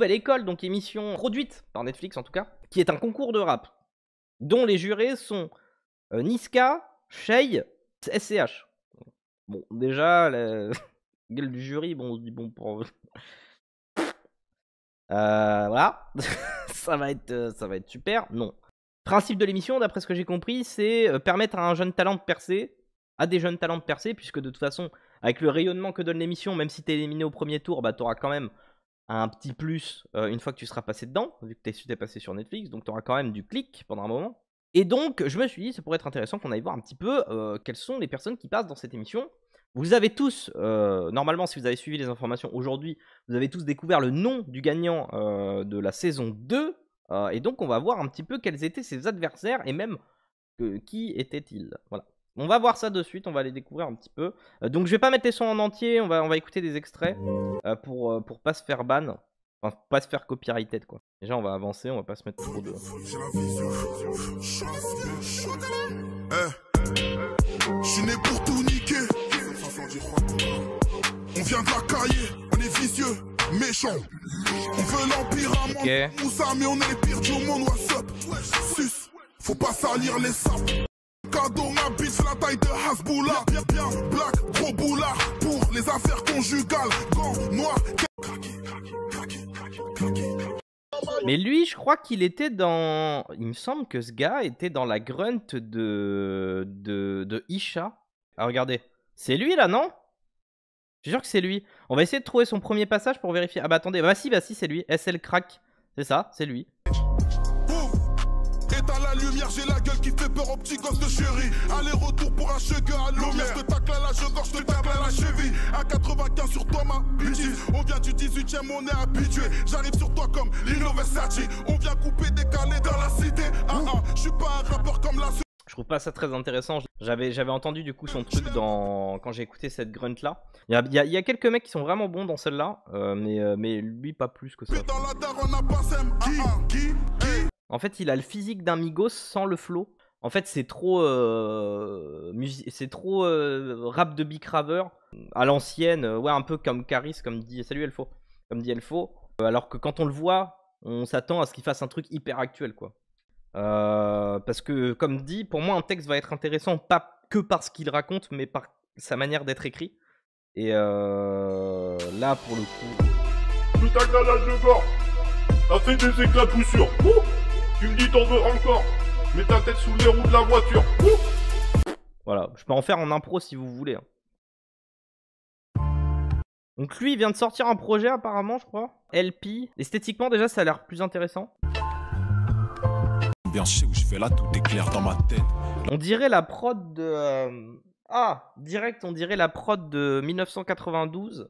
nouvelle école, donc émission produite par Netflix en tout cas, qui est un concours de rap, dont les jurés sont Niska, Shay, SCH. Bon, déjà, la gueule du jury, bon, on se dit bon pour... voilà, ça va être super. Non. Principe de l'émission, d'après ce que j'ai compris, c'est permettre à un jeune talent de percer, puisque de toute façon, avec le rayonnement que donne l'émission, même si t'es éliminé au premier tour, bah t'auras quand même un petit plus une fois que tu seras passé dedans, vu que t'es passé sur Netflix, donc t'auras quand même du clic pendant un moment. Et donc, je me suis dit, ça pourrait être intéressant qu'on aille voir un petit peu quelles sont les personnes qui passent dans cette émission. Vous avez tous, normalement, si vous avez suivi les informations aujourd'hui, vous avez tous découvert le nom du gagnant de la saison 2. Et donc, on va voir un petit peu quels étaient ses adversaires et même qui était-il. Voilà. On va voir ça de suite, on va les découvrir un petit peu. Donc, je vais pas mettre les sons en entier, on va écouter des extraits pour pas se faire ban. Enfin, pas se faire copyrighted quoi. Déjà, on va avancer, on va pas se mettre trop de... Je suis né pour tout niquer. On vient de la cahier, on est vicieux, méchant. On veut l'empire à mon Moussa, mais on est les pires du monde. What's up? Sus, faut pas salir les sapes. Cadeau, ma bite, c'est la taille de Hasboula. Bien, black, gros boulard. Pour les affaires conjugales, gants noirs. Mais lui, je crois qu'il était dans... Il me semble que ce gars était dans la grunt de Isha. Ah, regardez. C'est lui, là, non? Je suis sûr que c'est lui. On va essayer de trouver son premier passage pour vérifier. Ah bah attendez, bah si, c'est lui. SL Crack. C'est ça, c'est lui. Éteins la lumière, j'ai la gueule qui fait peur aux petits gosses de chérie. Aller-retour pour un sugar à lumière. Je te tacle à la gorge, je te tacle à la cheville. À 95 sur toi, ma bitch. On vient du 18ème, on est habitué. J'arrive sur toi comme Lino Versace. On vient couper, décaler dans la cité. Je suis pas un rappeur comme la... Je trouve pas ça très intéressant. J'avais entendu du coup son truc quand j'ai écouté cette grunt là. Il y a quelques mecs qui sont vraiment bons dans celle-là, mais lui pas plus que ça. En fait, il a le physique d'un Migos sans le flow. En fait, c'est trop rap de Big Raver à l'ancienne, ouais, un peu comme Caris, comme dit salut Elfo, comme dit Elfo. Alors que quand on le voit, on s'attend à ce qu'il fasse un truc hyper actuel quoi. Parce que, comme dit, pour moi, un texte va être intéressant pas que parce qu'il raconte, mais par sa manière d'être écrit. Et là, pour le coup... Tout un calage de corps. T'as fait des éclats de poussure. Tu me dis t'en veux encore. Mets ta tête sous les roues de la voiture. Voilà, je peux en faire en impro si vous voulez. Donc lui, il vient de sortir un projet apparemment, je crois. LP. Esthétiquement, déjà, ça a l'air plus intéressant. Bien, je sais où je vais là, tout est clair dans ma tête. On dirait la prod de... direct, on dirait la prod de 1992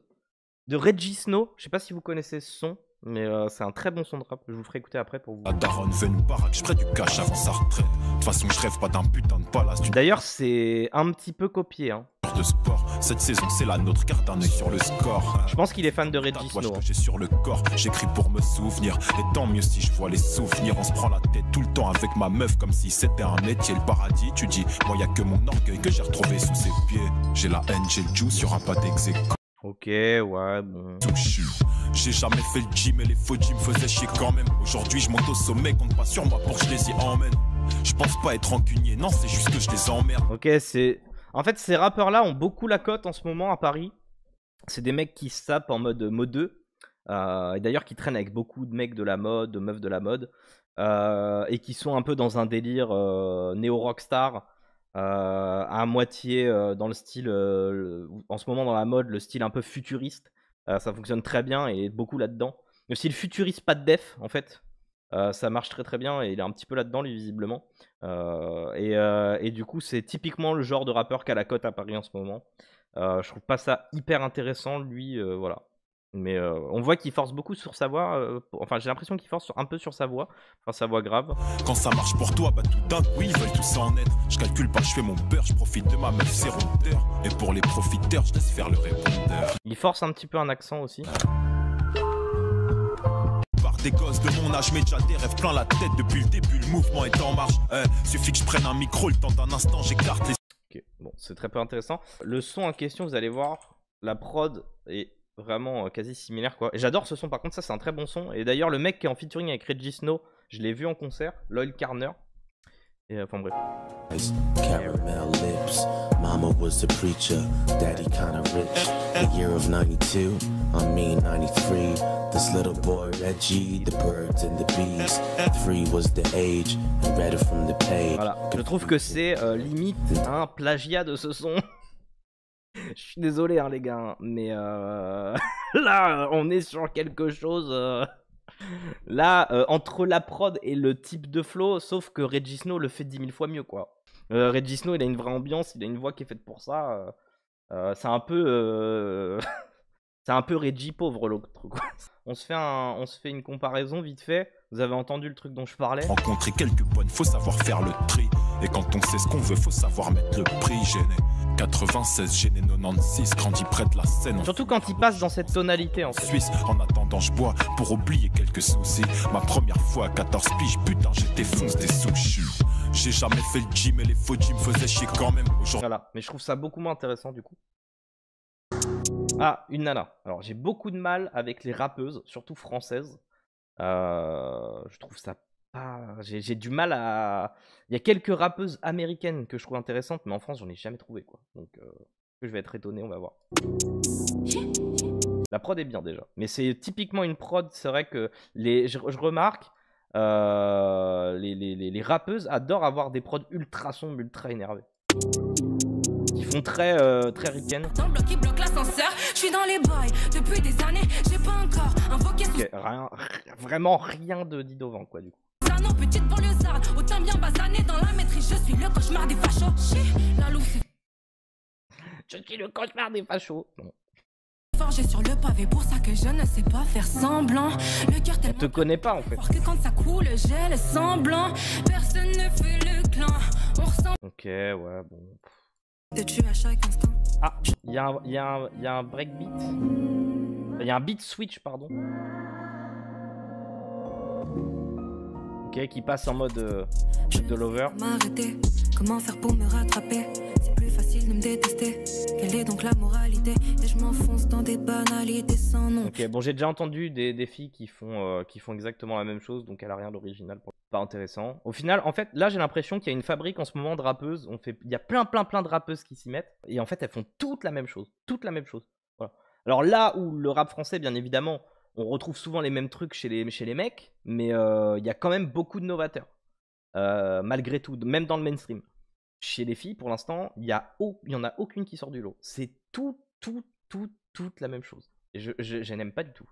de Reggie Snow. Je sais pas si vous connaissez ce son, mais c'est un très bon son de rap. Je vous ferai écouter après pour vous. La daronne veut une baraque, je ferai du cash avant sa retraite. De toute façon, je rêve pas d'un putain de palace. D'ailleurs, c'est un petit peu copié, hein. De sport, cette saison c'est la nôtre, garde un œil sur le score. Je pense qu'il est fan de Reggie Snow. J'ai sur le corps, j'écris pour me souvenir. Et tant mieux si je vois les souvenirs. On se prend la tête tout le temps avec ma meuf comme si c'était un métier. Le paradis, tu dis, moi y a que mon orgueil que j'ai retrouvé sous ses pieds. J'ai la haine, j'ai le juice, y'aura pas d'exécution. Ok, ouais, bon. J'ai jamais fait le gym et les faux gyms me faisaient chier quand même. Aujourd'hui je monte au sommet, compte pas sur moi pour que je les y emmène. Je pense pas être rancunier, non c'est juste que je les emmerde. Ok, c'est... En fait, ces rappeurs-là ont beaucoup la cote en ce moment à Paris. C'est des mecs qui se tapent en mode modeux. Et d'ailleurs, qui traînent avec beaucoup de mecs de la mode, de meufs de la mode. Et qui sont un peu dans un délire néo-rockstar. À moitié dans le style... en ce moment, dans la mode, le style un peu futuriste. Ça fonctionne très bien et beaucoup là-dedans. Le style futuriste, pas de def, en fait. Ça marche très très bien et il est un petit peu là-dedans lui visiblement et du coup c'est typiquement le genre de rappeur qu'a la cote à Paris en ce moment. Je trouve pas ça hyper intéressant lui, voilà, mais on voit qu'il force beaucoup sur sa voix, enfin j'ai l'impression qu'il force un peu sur sa voix, enfin sa voix grave. Quand ça marche pour toi, bah tout d'un coup ils veulent tous en être. Je calcule pas, je fais mon beurre, je profite de ma meuf c'est rondeur. Et pour les profiteurs je laisse faire le répondeur. Il force un petit peu un accent aussi. Des gosses de mon âge, mais déjà des rêves plein la tête depuis le début, le mouvement est en marche. Suffit que je prenne un micro, le temps d'un instant, j'écarte les... Ok, bon, c'est très peu intéressant. Le son en question, vous allez voir, la prod est vraiment quasi similaire quoi. Et j'adore ce son par contre, ça c'est un très bon son. Et d'ailleurs le mec qui est en featuring avec Reggie Snow, je l'ai vu en concert, Loyal Carner. Et enfin bref. Caramel lips, mama was the preacher, daddy kinda rich. The year of 92, I mean 93. This little boy Reggie, the birds and the bees. 3 was the age, and read it from the page. Voilà, je trouve que c'est limite un plagiat de ce son. Je suis désolé hein, les gars, mais là on est sur quelque chose. Là, entre la prod et le type de flow, sauf que Reggie Snow le fait 10 000 fois mieux quoi. Reggie Snow il a une vraie ambiance, il a une voix qui est faite pour ça. C'est un peu c'est un peu Reggie pauvre l'autre quoi. On se fait une comparaison vite fait. Vous avez entendu le truc dont je parlais. Rencontrer quelques bonnes, faut savoir faire le tri. Et quand on sait ce qu'on veut, faut savoir mettre le prix. Gêné 96, gêné 96, grandi près de la Seine. Surtout quand il passe dans cette tonalité en fait. Suisse, en attendant je bois pour oublier quelques soucis. Ma première fois à 14 piges, putain j'étais fonce des sushis. J'ai jamais fait le gym et les faux gyms faisaient chier quand même aujourd'hui. Voilà, mais je trouve ça beaucoup moins intéressant du coup. Ah, une nana. Alors j'ai beaucoup de mal avec les rappeuses, surtout françaises. Je trouve ça pas... J'ai du mal à... Il y a quelques rappeuses américaines que je trouve intéressantes, mais en France j'en ai jamais trouvé quoi. Donc je vais être étonné, on va voir. La prod est bien déjà. Mais c'est typiquement une prod, c'est vrai que je remarque, les rappeuses adorent avoir des prods ultra sombres, ultra énervés. Qui font très ricaines. Je suis dans les boys depuis des années, j'ai pas encore invoqué. Okay, vraiment rien de Didovant quoi du coup. Non, petite banlieusarde, autant bien basané dans la maîtrise, je suis le cauchemar des fachos. La loupe, je suis le cauchemar des fachos. Non. Forgé sur le pavé, pour ça que je ne sais pas faire semblant. Le cœur tellement. On te connaît pas en fait. Que quand ça coule, j'ai le semblant. Personne ne fait le clan. On ressent. Ok, ouais, bon. De tuer à chaque instant. Ah, il y a un breakbeat. Il y a un beat switch, pardon. Ok, qui passe en mode de lover. M'arrêter, comment faire pour me rattraper? C'est plus facile de me détester. Quelle est donc la moralité? Et je m'enfonce dans des banalités sans nom. Ok, bon, j'ai déjà entendu des filles qui font exactement la même chose, donc elle a rien d'original. Pas intéressant. Au final, en fait, là j'ai l'impression qu'il y a une fabrique en ce moment de rappeuses. Il y a plein de rappeuses qui s'y mettent. Et en fait, elles font toutes la même chose. Voilà. Alors là où le rap français, bien évidemment, on retrouve souvent les mêmes trucs chez les mecs, mais il y a quand même beaucoup de novateurs. Malgré tout, même dans le mainstream. Chez les filles, pour l'instant, il y en a aucune qui sort du lot. C'est toute la même chose. Et je n'aime pas du tout.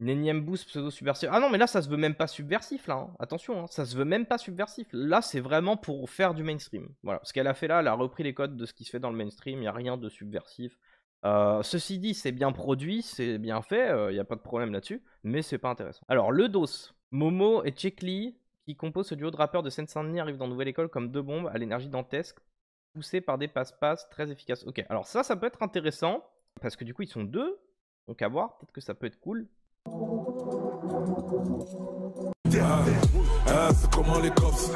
Une énième boost pseudo-subversif. Ah non, mais là, ça se veut même pas subversif, là. Hein. Attention, hein, ça se veut même pas subversif. Là, c'est vraiment pour faire du mainstream. Voilà. Ce qu'elle a fait là, elle a repris les codes de ce qui se fait dans le mainstream. Il n'y a rien de subversif. Ceci dit, c'est bien produit, c'est bien fait. Il n'y a pas de problème là-dessus. Mais c'est pas intéressant. Alors, le dos. Momo et Chekli, qui composent ce duo de rappeurs de Seine-Saint-Denis, arrivent dans Nouvelle École comme deux bombes à l'énergie dantesque, poussés par des passe-passe très efficaces. Ok, alors ça peut être intéressant. Parce que du coup, ils sont deux. Donc à voir, peut-être que ça peut être cool. C'est comment les cops?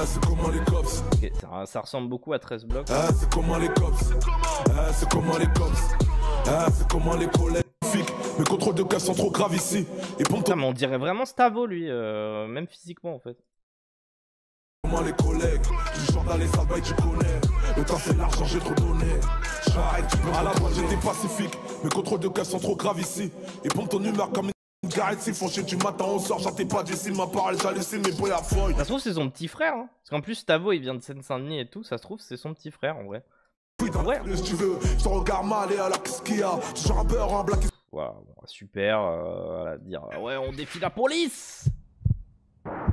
C'est comment les cops? Okay, ça ressemble beaucoup à 13 blocs. C'est comment les cops? C'est comment les cops? C'est comment les collègues? Mes contrôles de cas sont trop graves ici. Et putain, mais on dirait vraiment Stavo lui, même physiquement en fait. Comment les collègues? Du journal les salbailles tu connais. Le temps c'est l'argent, j'ai trop donné. J'arrête, tu peux à la fois j'étais pacifique. Mes contrôles de cas sont trop graves ici. Et pompe ton humeur comme une garette. Si font chier du matin au soir, j'en t'ai pas d'ici. Ma parole, j'hallucine mes boys à folle. Ça se trouve c'est son petit frère hein. Parce qu'en plus Stavo il vient de Seine-Saint-Denis et tout. Ça se trouve c'est son petit frère en vrai. Ouais. Si tu veux, je te regarde mal et alors qu'est-ce qu'il y a? Tu genre un beurre en black. Wow, bon, super, à dire ouais on défie la police.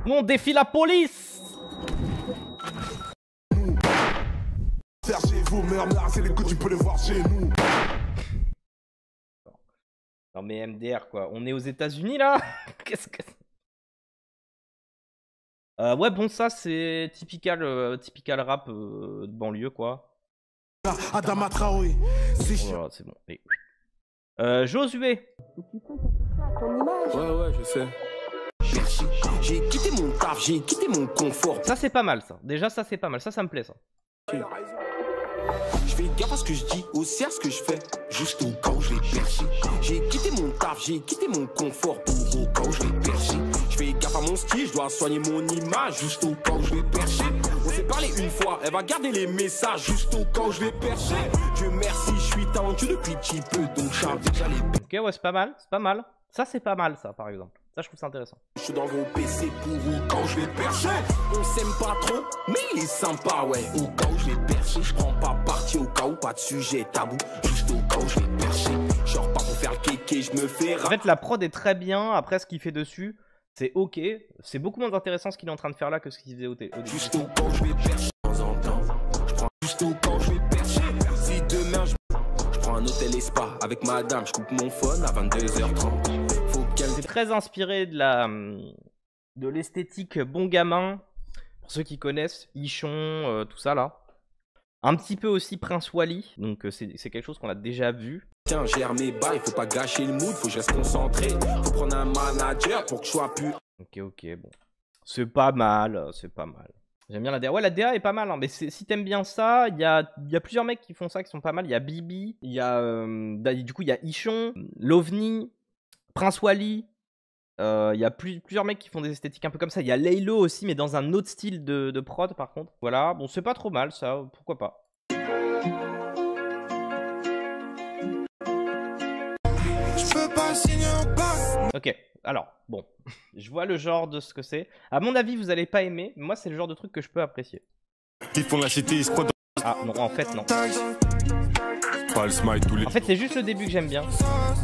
On défie la police. Chez vous, meilleur c'est les coups, tu peux les voir chez nous. Non mais MDR quoi, on est aux États-Unis là. Qu'est-ce que ouais bon ça c'est typical rap de banlieue quoi. Adama Traoré, voilà, c'est bon. Et... Josué. Ouais, je sais. J'ai quitté mon taf, j'ai quitté mon confort. Ça c'est pas mal ça. Déjà ça c'est pas mal, ça me plaît ça. Je fais gaffe à ce que je dis, aussi à ce que je fais, juste au cas où je vais percher. J'ai quitté mon taf, j'ai quitté mon confort pour au cas où je vais percher. Je fais gaffe à mon style, je dois soigner mon image, juste au cas où je vais percher. On s'est parlé une fois, elle va garder les messages, juste au cas où je vais percher. Dieu merci, je suis talentueux depuis petit peu, donc j'arrive déjà les... Ok, ouais, c'est pas mal, c'est pas mal. Ça, c'est pas mal, ça, par exemple. Ça, je trouve ça intéressant. Je suis dans vos PC pour au cas où je vais percher. On s'aime pas trop, mais il est sympa, ouais. Au cas où je vais percher, je prends pas parti au cas où pas de sujet tabou. Juste au cas où je vais percher. Genre pas pour faire le kéké, je me fais... En fait, la prod est très bien. Après, ce qu'il fait dessus, c'est ok. C'est beaucoup moins intéressant ce qu'il est en train de faire là que ce qu'il faisait au début. Juste au cas où je vais percher. De temps en temps, je prends juste au cas où je vais percher. Si demain je prends un hôtel et spa avec madame, je coupe mon phone à 22h30. C'est très inspiré de l'esthétique bon gamin, pour ceux qui connaissent, Ichon, tout ça là. Un petit peu aussi Prince Wally, donc c'est quelque chose qu'on a déjà vu. Tiens, gère mes bails, faut pas gâcher le mood, faut que je reste concentré. Faut prendre un manager pour que je sois plus... Ok, bon. C'est pas mal, c'est pas mal. J'aime bien la DA. Ouais, la DA est pas mal, hein, mais si t'aimes bien ça, il y a plusieurs mecs qui font ça, qui sont pas mal. Il y a Bibi, il y a... du coup, il y a Ichon, Lovni, Prince Wally. Il y a plusieurs mecs qui font des esthétiques un peu comme ça. Il y a Laylo aussi, mais dans un autre style de prod par contre. Voilà, bon, c'est pas trop mal ça, pourquoi pas. Ok, alors, bon, je vois le genre de ce que c'est. À mon avis, vous allez pas aimer. Moi, c'est le genre de truc que je peux apprécier. Ils font la cité, ils se croient dans... Ah, non, en fait, non. Pas le smile tous les... En fait, c'est juste le début que j'aime bien.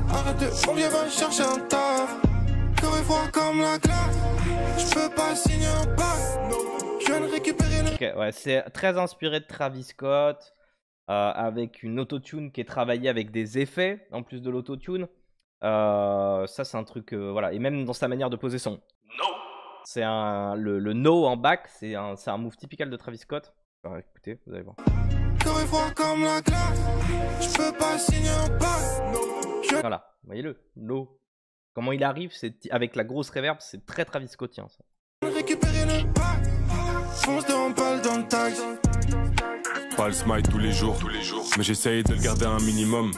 Arrête de oublier, va chercher un taf. Corps est froid comme la glace. Je peux pas signer un bac. Je viens de récupérer le... Ok, ouais, c'est très inspiré de Travis Scott. Avec une autotune qui est travaillée avec des effets en plus de l'autotune. Ça, c'est un truc, voilà. Et même dans sa manière de poser son no. C'est le no en back, c'est un move typical de Travis Scott. Alors, écoutez, vous allez voir. Corps est froid comme la glace. Je peux pas signer un bac. Voilà, voyez-le, no. Comment il arrive, avec la grosse reverb, c'est très Travis Scottien ça. Récupérer le bac. Fonce dans balle dans le tag. Pas le smile tous les jours, mais j'essaye de le garder à un minimum.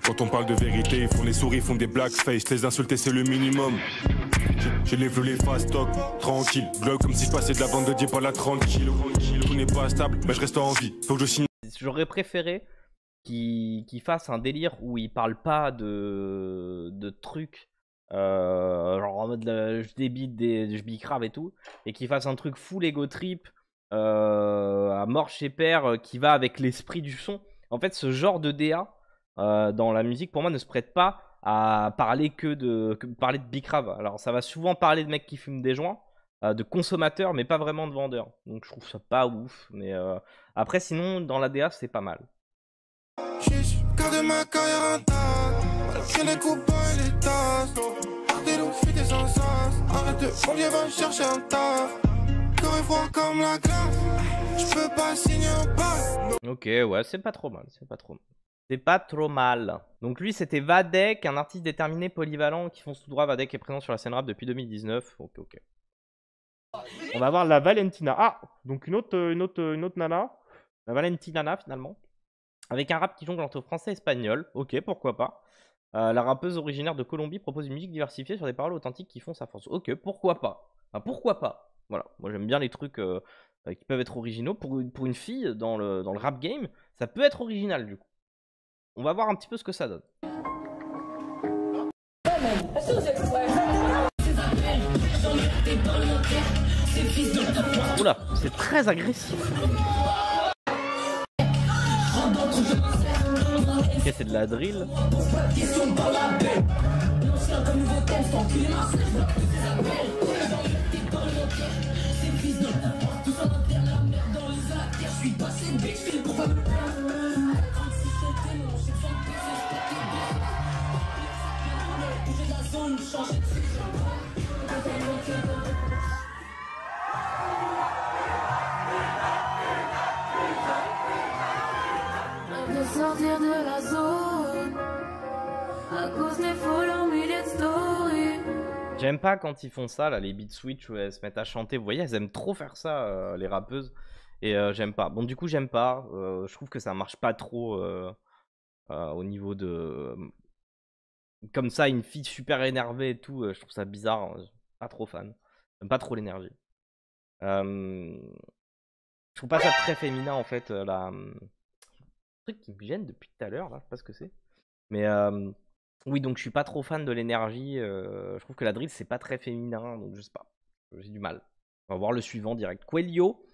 Quand on parle de vérité, ils font les souris, ils font des blackface. Les insulter, c'est le minimum. J'ai les flots, les fast talk, tranquille. Glock comme si je passais de la bande de 10 par la 30 kilos. Tout n'est pas stable, mais je reste en vie. Faut que je signe. J'aurais préféré qu'il fasse un délire où il parle pas de trucs. Genre en mode je débite je bicrave et tout. Et qu'il fasse un truc full ego trip. À mort chez père qui va avec l'esprit du son. En fait, ce genre de DA dans la musique pour moi ne se prête pas à parler que parler de bicrave. Alors ça va souvent parler de mecs qui fument des joints, de consommateurs, mais pas vraiment de vendeurs. Donc je trouve ça pas ouf. Mais après sinon dans la DA c'est pas mal. Garde ma carrière intacte. Les coups et les tasses. Des loups, fuis des sens. Arrête de oublier, va chercher un taf. Corps est froid comme la glace. Je peux pas signer un bac. Ok, ouais, c'est pas trop mal, c'est pas trop mal. C'est pas trop mal. Donc lui, c'était Vadek, un artiste déterminé, polyvalent, qui fonce tout droit. Vadek est présent sur la scène rap depuis 2019. Ok. On va voir la Valentina. Ah, donc une autre nana. La Valentina, finalement. Avec un rap qui jongle entre français et espagnol. Ok, pourquoi pas. La rappeuse originaire de Colombie propose une musique diversifiée sur des paroles authentiques qui font sa force. Ok, pourquoi pas. Enfin, pourquoi pas. Voilà, moi j'aime bien les trucs qui peuvent être originaux. Pour une fille dans le rap game, ça peut être original du coup. On va voir un petit peu ce que ça donne. Oula, c'est très agressif. Ok, c'est de la drill. Sortir de la zone à cause des folles en milieu de story. J'aime pas quand ils font ça là, les beat switch où elles se mettent à chanter. Vous voyez, elles aiment trop faire ça, les rappeuses. Et j'aime pas. Bon, du coup, j'aime pas. Je trouve que ça marche pas trop au niveau de. Comme ça, une fille super énervée et tout, je trouve ça bizarre. Hein. Pas trop fan. J'aime pas trop l'énergie. Je trouve pas ça très féminin en fait. Truc qui me gêne depuis tout à l'heure, là, je sais pas ce que c'est. Mais oui, donc je suis pas trop fan de l'énergie. Je trouve que la drill c'est pas très féminin, donc je sais pas. J'ai du mal. On va voir le suivant direct. Coelho,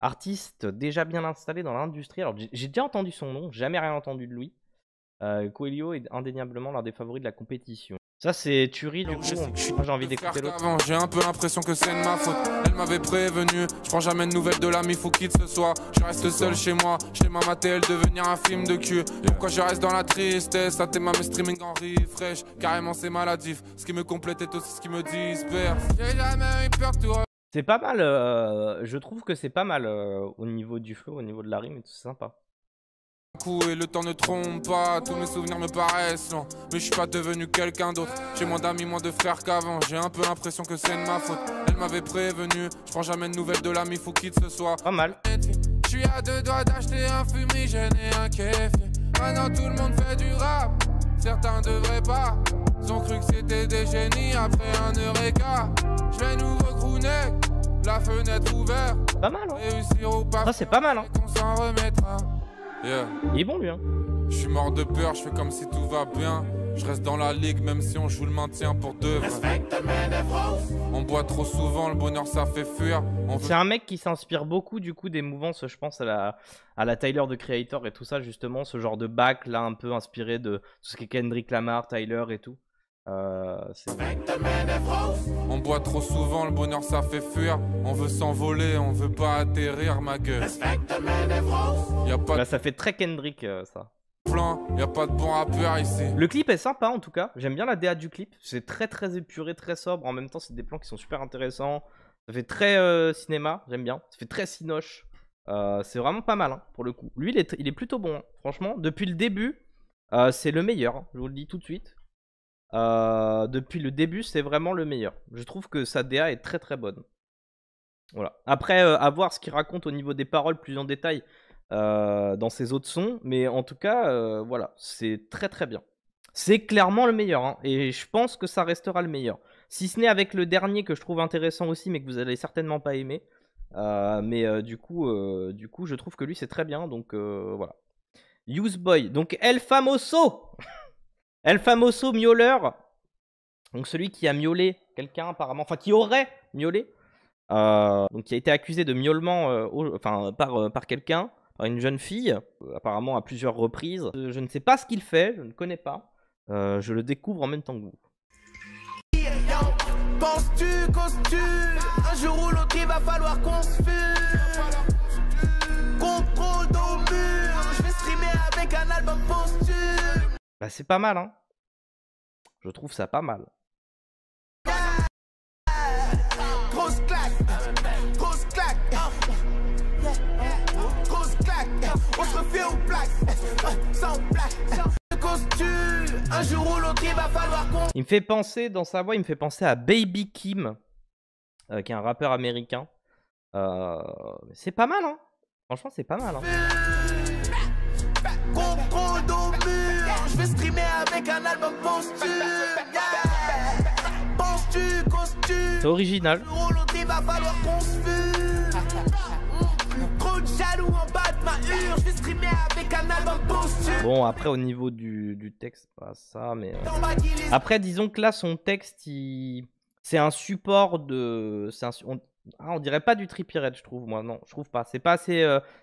artiste déjà bien installé dans l'industrie. Alors j'ai déjà entendu son nom, jamais rien entendu de lui. Coelho est indéniablement l'un des favoris de la compétition. Ça c'est tuerie du coup. Moi j'ai envie d'écouter l'autre. J'ai un peu l'impression que c'est de ma faute. Elle m'avait prévenu. Je prends jamais de nouvelles de l'ami fou quitte ce soir. Je reste seul chez moi. Chez ma matel devenir un film de cul. Pourquoi je reste dans la tristesse? À tes mes streaming en refresh. Carrément c'est maladif. Ce qui me complète est aussi ce qui me disperse. J'ai jamais eu peur de tout. C'est pas mal. Je trouve que c'est pas mal au niveau du flow, au niveau de la rime et tout, c'est sympa. Et le temps ne trompe pas, tous mes souvenirs me paraissent lents. Mais je suis pas devenu quelqu'un d'autre. J'ai moins d'amis, moins de frères qu'avant. J'ai un peu l'impression que c'est de ma faute. Elle m'avait prévenu. Je prends jamais de nouvelles de l'ami fou quitte ce soir. Pas mal. Je suis à 2 doigts d'acheter un fumigène et un kéfier. Maintenant tout le monde fait du rap. Certains devraient pas. Ils ont cru que c'était des génies après un eureka. Je vais nouveau crooner. La fenêtre ouverte. Pas mal, hein. Réussir ou pas. Ça c'est pas mal, hein. On s'en remettra. Yeah. Il est bon lui, hein. Je suis mort de peur, je fais comme si tout va bien. Je reste dans la ligue même si on joue le maintien pour deux. On boit trop souvent, le bonheur ça fait fuir. C'est un mec qui s'inspire beaucoup du coup des mouvances, je pense à la Tyler the Creator et tout ça justement, ce genre de bac là un peu inspiré de tout ce qui est Kendrick Lamar, Tyler et tout. On boit trop souvent, le bonheur ça fait fuir. On veut s'envoler, on veut pas atterrir ma gueule. Là ça fait très Kendrick ça. Y a pas de bon rappeur ici. Le clip est sympa en tout cas, j'aime bien la DA du clip. C'est très épuré, très sobre. En même temps c'est des plans qui sont super intéressants. Ça fait très cinéma, j'aime bien. Ça fait très cinoche. C'est vraiment pas mal hein, pour le coup. Lui il est plutôt bon hein. Franchement, depuis le début c'est le meilleur hein. Je vous le dis tout de suite. Depuis le début c'est vraiment le meilleur. Je trouve que sa DA est très bonne. Voilà. Après à voir ce qu'il raconte au niveau des paroles plus en détail dans ses autres sons, mais en tout cas voilà, c'est très bien. C'est clairement le meilleur hein, et je pense que ça restera le meilleur. Si ce n'est avec le dernier que je trouve intéressant aussi mais que vous allez certainement pas aimer. Du coup je trouve que lui c'est très bien, donc voilà. Useboy, donc El Famoso. El Famoso miauleur, donc celui qui a miaulé quelqu'un apparemment, enfin qui aurait miaulé, donc qui a été accusé de miaulement par quelqu'un, par une jeune fille, apparemment à plusieurs reprises. Je ne sais pas ce qu'il fait, je ne connais pas, je le découvre en même temps que vous. Penses-tu, un jour ou l'autre il va falloir qu'on se fume. Contrôle au mur, je vais streamer avec un album posthume. Bah c'est pas mal hein. Je trouve ça pas mal. Grosse claque, grosse claque, grosse claque. On se refait aux plaques, sans plaque. Costume, un jour ou l'autre il va falloir qu'on... Il me fait penser, dans sa voix, il me fait penser à Baby Kim, qui est un rappeur américain. C'est pas mal hein. Franchement c'est pas mal hein. Contrôle au mur, je vais streamer avec un album posthume. Penses-tu, costume, c'est original. il va falloir qu'on se fume. Trop de jaloux en bas de ma hure, je vais streamer avec un album posthume. Bon après au niveau du texte, pas ça, mais après disons que là son texte, c'est un support de... on dirait pas du Trippie Redd, je trouve moi, non, je trouve pas. C'est pas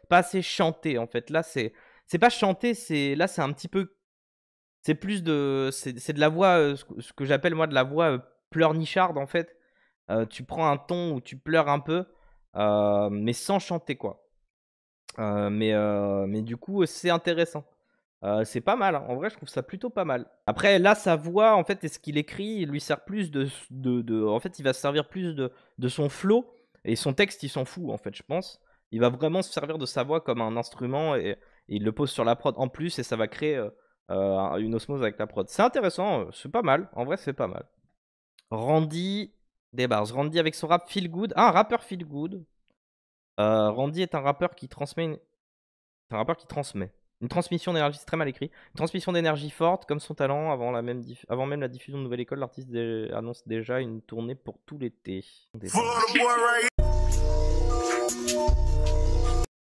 assez chanté en fait. Là c'est pas chanté, là c'est un petit peu, c'est plus de, c'est de la voix, ce que j'appelle moi de la voix pleurnicharde en fait. Tu prends un ton où tu pleures un peu, mais sans chanter quoi. Mais du coup c'est intéressant. C'est pas mal hein. En vrai je trouve ça plutôt pas mal. Après là sa voix en fait et ce qu'il écrit il lui sert plus en fait il va se servir plus de son flow, et son texte il s'en fout en fait je pense. Il va vraiment se servir de sa voix comme un instrument et il le pose sur la prod en plus et ça va créer une osmose avec la prod. C'est intéressant, c'est pas mal, en vrai c'est pas mal. Randy des bars, Randy avec son rap Feel Good, un rappeur Feel Good. Randy est un rappeur qui transmet une transmission d'énergie, c'est très mal écrit. Une transmission d'énergie forte, comme son talent. Avant même la diffusion de Nouvelle École, l'artiste annonce déjà une tournée pour tout l'été.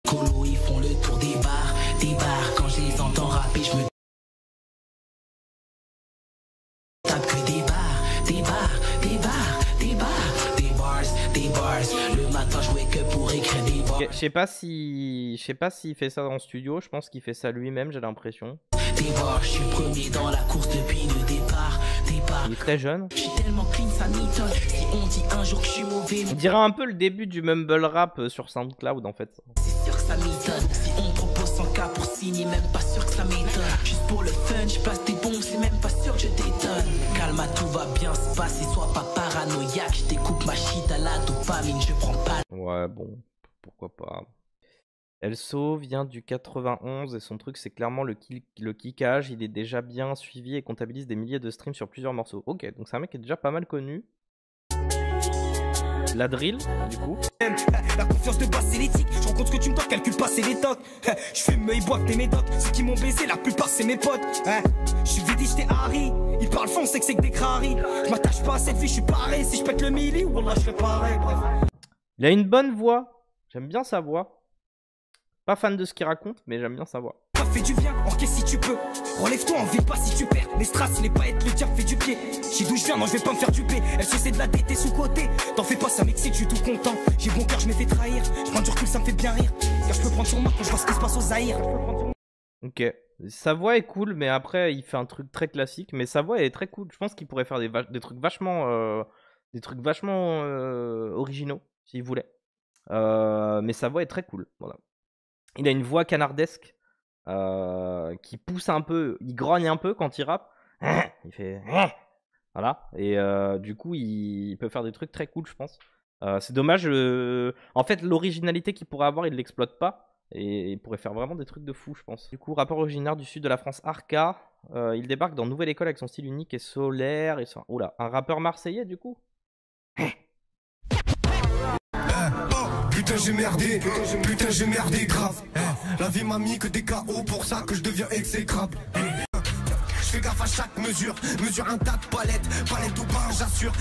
Colo, ils font le tour des bars. Quand je les entends rapper, je me tape que des bars. Le matin, je wake up pour écrire des bars. Okay, je sais pas s'il fait ça en studio. Je pense qu'il fait ça lui-même, j'ai l'impression. Des bars, je suis premier dans la course depuis le départ. Il est très jeune. Je suis tellement clean, ça m'étonne. Si on dit un jour que je suis mauvais, on dirait un peu le début du mumble rap sur SoundCloud en fait. C'est sûr que ça m'étonne. Si on propose 100K pour signer, même pas sûr que ça m'étonne. Juste pour le fun, je place des bombes, c'est même pas sûr que je détonne. Calme, tout va bien se passer, sois pas paranoïaque. Je découpe ma shit à la dopamine, je prends pas. Ouais, bon, pourquoi pas. Elso vient du 91 et son truc c'est clairement le kickage. Il est déjà bien suivi et comptabilise des milliers de streams sur plusieurs morceaux. Ok, donc c'est un mec qui est déjà pas mal connu. La drill, du coup. La confiance de base c'est l'éthique. Je rends compte que tu me dois, calcule pas c'est les tocs. Je fume, ils boivent des médocs. Ceux qui m'ont baisé, la plupart c'est mes potes. Je suis vidi, j'étais Harry. Ils parlent français que c'est que des craris. Je m'attache pas à cette vie, je suis pareil. Si je pète le milli, wallah je fais pareil. Bref. Il a une bonne voix. J'aime bien sa voix. Pas fan de ce qu'il raconte, mais j'aime bien sa voix. Ça fait du bien, encaisse si tu peux. Relève-toi, en vie pas si tu perds. Les strass, les paillettes, le diable fait du pied. J'ai d'où je viens, non, je vais pas me faire duper. Elle se sait de la DT sous-côté. T'en fais pas, ça m'excite, je suis tout content. J'ai bon cœur, je m'ai fait trahir. Je prends du recul, ça me fait bien rire. Car je peux prendre sur moi quand je vois ce qui se passe au Zaïre. Ok. Sa voix est cool, mais après, il fait un truc très classique. Mais sa voix est très cool. Je pense qu'il pourrait faire des trucs vachement, originaux, s'il voulait. Mais sa voix est très cool. Voilà. Il a une voix canardesque qui pousse un peu, il grogne un peu quand il rappe. Il fait voilà. Et du coup, il peut faire des trucs très cool, je pense. C'est dommage. En fait, l'originalité qu'il pourrait avoir, il l'exploite pas. Et il pourrait faire vraiment des trucs de fou, je pense. Du coup, rappeur originaire du sud de la France, Arca. Il débarque dans Nouvelle École avec son style unique et solaire. Et son... Oula, un rappeur marseillais, du coup. Putain j'ai merdé grave. La vie m'a mis que des KO, pour ça que je deviens exécrable. Je fais gaffe à chaque mesure un tas de palettes ou pas, j'assure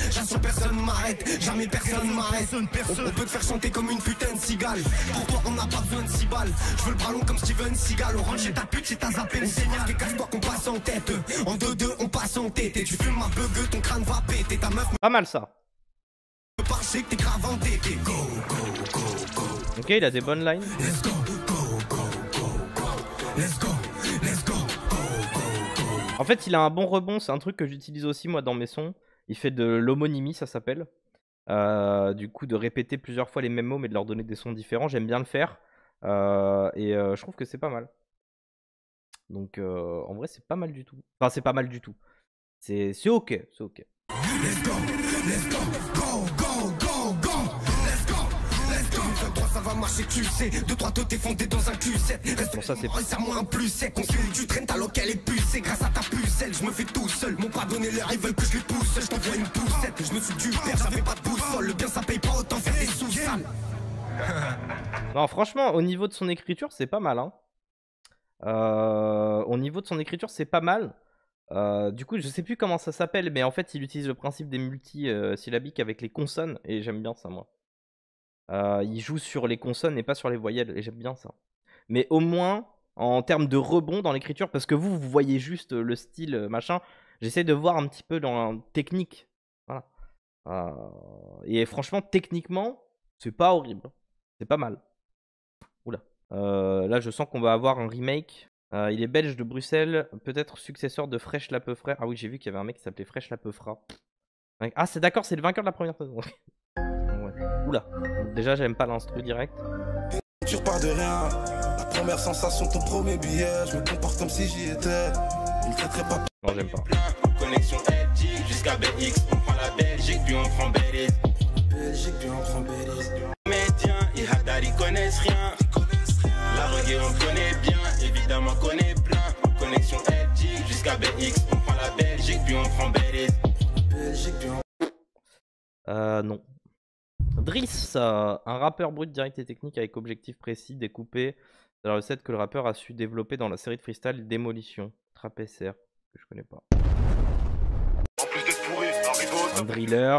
personne m'arrête, jamais personne m'arrête. On peut te faire chanter comme une putain de cigale. Pour toi on n'a pas besoin de 6 balles. Je veux le bras long comme Steven Seagal. On rentre chez ta pute, chez ta zappé, on s'énerve et casse-toi qu'on passe en tête. En 2-2 on passe en tête. Tu fumes ma bug, ton crâne va péter. Ta meuf pas mal ça. Parce que t'es grave entêté. Go. Ok, il a des bonnes lines. Let's go. En fait, il a un bon rebond, c'est un truc que j'utilise aussi moi dans mes sons. Il fait de l'homonymie, ça s'appelle. Du coup, de répéter plusieurs fois les mêmes mots mais de leur donner des sons différents. J'aime bien le faire. Je trouve que c'est pas mal. Donc, en vrai, c'est pas mal du tout. Enfin, c'est pas mal du tout. C'est ok, c'est ok. Let's go. Ça va marcher, tu sais. 2-3 t'es fondé dans un Q7. Reste bon, ça c'est moi un plus sec. On sait où tu traînes, ta local est pucée. Grâce à ta pucelle, je me fais tout seul. M'ont pas donné l'heure, ils veulent que je les pousse. Je t'envoie une poussette. Je me suis du père, j'avais pas de boussole. Le bien ça paye pas autant faire des sous sales. Non, franchement, au niveau de son écriture, c'est pas mal. Hein. Au niveau de son écriture, c'est pas mal. Du coup, je sais plus comment ça s'appelle, mais en fait, il utilise le principe des multisyllabiques avec les consonnes. Et j'aime bien ça, moi. Il joue sur les consonnes et pas sur les voyelles, et j'aime bien ça. Mais au moins, en termes de rebond dans l'écriture, parce que vous voyez juste le style, machin, j'essaie de voir un petit peu dans la technique. Voilà. Et franchement, techniquement, c'est pas horrible. C'est pas mal. Oula. Là, je sens qu'on va avoir un remake. Il est belge de Bruxelles, peut-être successeur de Fresh Lapeufra. Ah oui, j'ai vu qu'il y avait un mec qui s'appelait Fresh Lapeufra. Ah, c'est d'accord, c'est le vainqueur de la première saison. Oula, déjà j'aime pas l'instru direct. Tu repars de rien, la première sensation, ton premier billet. Je me comporte comme si j'y étais. Il me traiterait pas. Non, j'aime pas. Connexion LG jusqu'à BX, on prend la Belgique, puis on prend Belize. Médiens, et Hadar, ils connaissent rien. La reggae, on connaît bien, évidemment, on connaît plein. Connexion LG jusqu'à BX, on prend la Belgique, puis on prend Belize. Non. Driss, un rappeur brut, direct et technique avec objectif précis, découpé. C'est la recette que le rappeur a su développer dans la série de freestyle Démolition. Trap SR, que je connais pas. En plus d'être pourri, Un driller.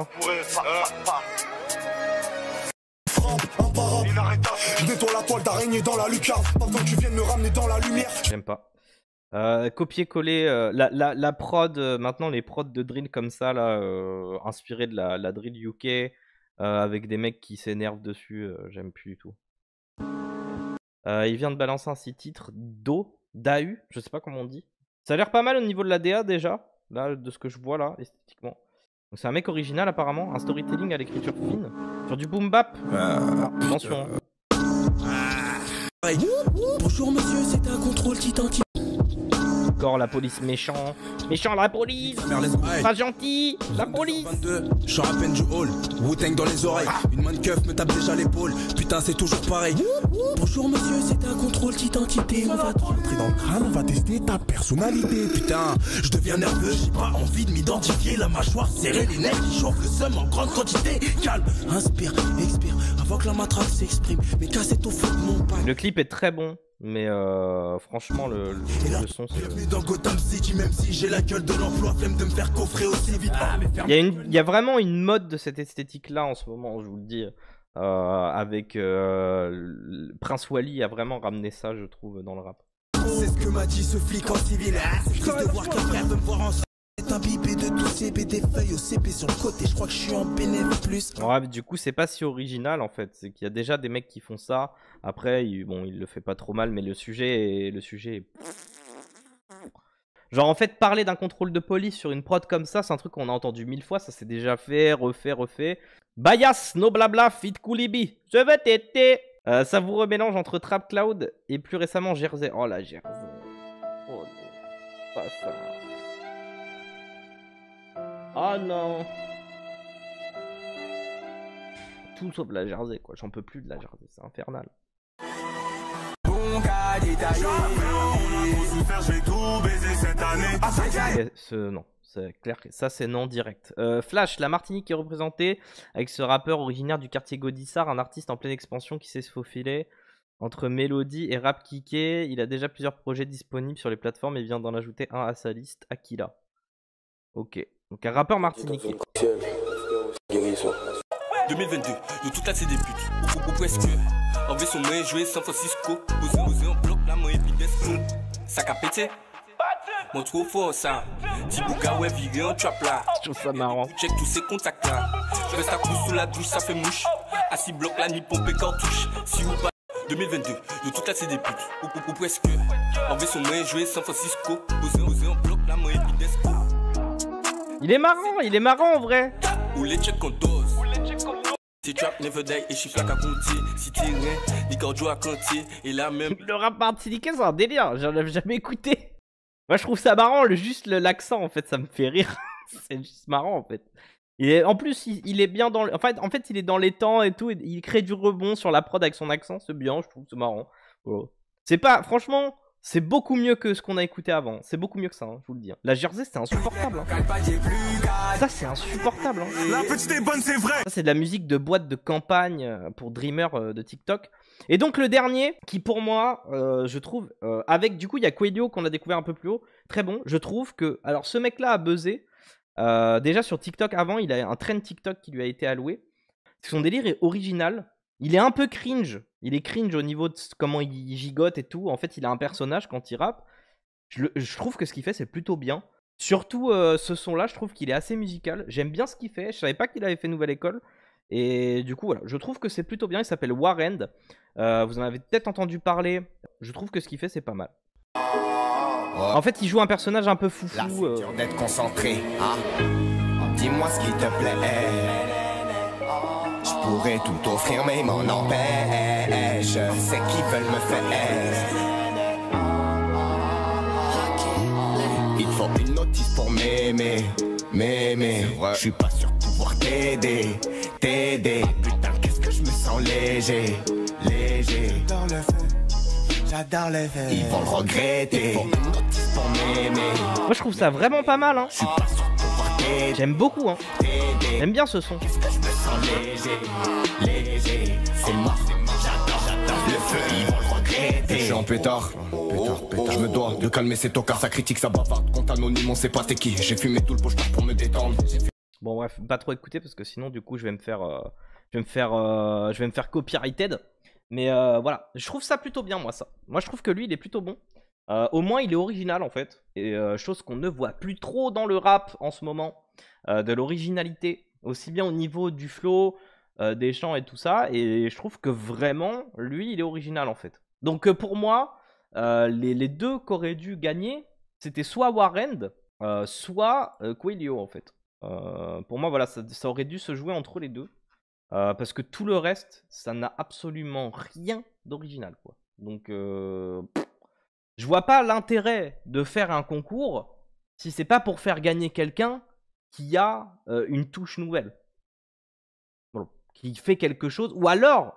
Je nettoie la toile d'araignée dans la lucarne. Pas besoin que tu viennes me ramener dans la lumière. J'aime pas. Copier-coller la prod, maintenant les prods de drill comme ça, là, inspirés de la drill UK, avec des mecs qui s'énervent dessus, j'aime plus du tout. Il vient de balancer un 6 titres d'AU, je sais pas comment on dit. Ça a l'air pas mal au niveau de la DA déjà, là, de ce que je vois là, esthétiquement. Donc c'est un mec original apparemment, un storytelling à l'écriture fine, sur du boom bap. Attention. Bonjour monsieur, c'est un contrôle titan. Encore la police méchant. Méchant la police. Pas gentil. La police. Je sors à peine du hall. Wu-Tang dans les oreilles. Une main de keuf me tape déjà l'épaule. Putain, c'est toujours pareil. Bonjour monsieur, c'est un contrôle d'identité. On va te rentrer dans le crâne, on va tester ta personnalité. Putain, je deviens nerveux. J'ai pas envie de m'identifier. La mâchoire serrée, les nerfs qui chauffent le seum en grande quantité. Calme, inspire, expire. Avant que la matraque s'exprime. Mais cassette au fond de mon pain. Le clip est très bon. Mais franchement, le son, c'est... Dans Gotham City, même si j'ai la gueule de l'emploi, flemme de me faire coffrer aussi vite. Il y a vraiment une mode de cette esthétique-là en ce moment, je vous le dis. Avec Prince Wally a vraiment ramené ça, je trouve, dans le rap. C'est ce que m'a dit ce flic en civil. C'est triste de voir qu'un frère veut me voir en... C'est un bipé de tous CP, des feuilles au CP sur le côté, je crois que je suis en bénéfice plus. Ouais, du coup, c'est pas si original en fait. C'est qu'il y a déjà des mecs qui font ça. Après, bon, il le fait pas trop mal, mais le sujet est... Genre, en fait, parler d'un contrôle de police sur une prod comme ça, c'est un truc qu'on a entendu 1000 fois. Ça s'est déjà fait, refait. Bias, no blabla, fit Koulibi. Je veux t'aider. Savoureux mélange entre Trap Cloud et plus récemment Jersey. Oh la Jersey. Oh non, pas ça. Oh non. Tout sauf la Jersey quoi, j'en peux plus de la Jersey, c'est infernal. Non, c'est clair que ça c'est non direct. Flash, la Martinique est représentée avec ce rappeur originaire du quartier Gaudissart, un artiste en pleine expansion qui sait se faufiler entre mélodie et rap kické. Il a déjà plusieurs projets disponibles sur les plateformes et vient d'en ajouter un à sa liste, Aquila. Ok. Donc un rappeur martiniquais. 2022, yo toute la c'est des putes. Ou presque. En V son main joué San Francisco. Osé en bloc la main épides. Ça a pété. Mon trop fort ça. Tibouga ouais viré en trap là. Je trouve ça marrant. Check tous ces contacts là. Je reste à coup sous la douche, ça fait mouche. Assis bloc la ni pompe cartouche. Si ou pas. 2022, yo toute la c'est des putes. Ou presque. En V son main joué San Francisco. Osé en bloc la main épides. Il est marrant en vrai. Ou les checks qu'on dose. Si trap never die et chiffre à compter. Si t'es rien, ni cardio à compter. Et là même. Le rap martiniquais c'est un délire, j'en avais jamais écouté. Moi je trouve ça marrant, juste l'accent en fait, ça me fait rire. C'est juste marrant en fait. En plus il est bien dans... En fait il est dans les temps et tout, et il crée du rebond sur la prod avec son accent, c'est bien, je trouve, c'est marrant. Voilà. C'est pas... Franchement... C'est beaucoup mieux que ce qu'on a écouté avant. C'est beaucoup mieux que ça, hein, je vous le dis. La Jersey, c'était insupportable. Hein. Ça, c'est insupportable. Hein. La petite est bonne, c'est vrai. Ça, c'est de la musique de boîte de campagne pour Dreamer de TikTok. Et donc, le dernier, qui pour moi, je trouve, avec du coup, il y a Quadio qu'on a découvert un peu plus haut. Très bon. Je trouve que. Alors, ce mec-là a buzzé. Déjà sur TikTok avant, il a un trend TikTok qui lui a été alloué. Son délire est original. Il est un peu cringe. Il est cringe au niveau de comment il gigote et tout. En fait, il a un personnage quand il rappe. Je trouve que ce qu'il fait, c'est plutôt bien. Surtout ce son-là, je trouve qu'il est assez musical. J'aime bien ce qu'il fait. Je savais pas qu'il avait fait Nouvelle École. Et du coup, voilà. Je trouve que c'est plutôt bien. Il s'appelle Warrend. Vous en avez peut-être entendu parler. Je trouve que ce qu'il fait, c'est pas mal. En fait, il joue un personnage un peu foufou. Là, c'est dur d'être concentré. Hein? Dis-moi ce qui te plaît. Je pourrais tout offrir mais m'en empêche. C'est qu'ils veulent me faire. Il faut une notice pour m'aimer. Je suis pas sûr de pouvoir t'aider. Putain, qu'est-ce que je me sens léger. J'adore le feu. Ils vont le regretter. Il faut une notice pour m'aimer. Moi je trouve ça vraiment pas mal hein. Je suis pas sûr de pouvoir J'aime beaucoup, hein. J'aime bien ce son. Je me sens léger, c'est mort. J'attends le feu, ils vont le regretter. Je suis en pétard. Je me dois de calmer ces tocards, ça critique, ça bavarde. Compte anonyme, on sait pas t'es qui. J'ai fumé tout le poche pour me détendre. Bon bref, pas trop écouter parce que sinon du coup je vais me faire copyrighted. Mais voilà, je trouve ça plutôt bien moi ça. Moi je trouve que lui il est plutôt bon. Au moins il est original en fait. Et chose qu'on ne voit plus trop dans le rap en ce moment. De l'originalité, aussi bien au niveau du flow, des chants et tout ça. Et je trouve que vraiment lui il est original en fait. Donc pour moi, les deux qu'auraient dû gagner, c'était soit Warren, soit Coelho en fait. Pour moi, voilà, ça aurait dû se jouer entre les deux. Parce que tout le reste, ça n'a absolument rien d'original, quoi. Donc, je vois pas l'intérêt de faire un concours si c'est pas pour faire gagner quelqu'un qui a une touche nouvelle. Bon, qui fait quelque chose, ou alors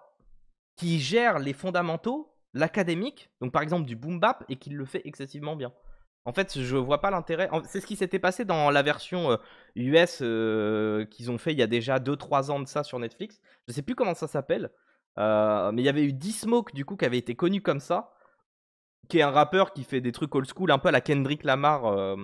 qui gère les fondamentaux, l'académique, donc par exemple du boom bap, et qui le fait excessivement bien. En fait, je vois pas l'intérêt. C'est ce qui s'était passé dans la version US qu'ils ont fait il y a déjà 2-3 ans de ça sur Netflix. Je sais plus comment ça s'appelle. Mais il y avait eu D-Smoke du coup qui avait été connu comme ça. Qui est un rappeur qui fait des trucs old school, un peu à la Kendrick Lamar.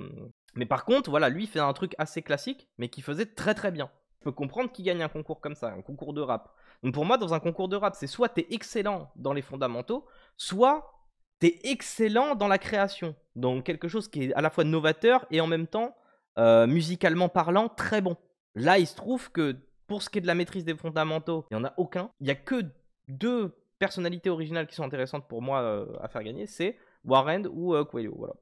Mais par contre, voilà, lui il fait un truc assez classique, mais qui faisait très très bien. Je peux comprendre qu'il gagne un concours comme ça, un concours de rap. Donc pour moi, dans un concours de rap, c'est soit t'es excellent dans les fondamentaux, soit t'es excellent dans la création. Donc quelque chose qui est à la fois novateur et en même temps, musicalement parlant, très bon. Là, il se trouve que pour ce qui est de la maîtrise des fondamentaux, il n'y en a aucun. Il n'y a que deux personnalités originales qui sont intéressantes pour moi à faire gagner, c'est Warren ou Coelho. Voilà.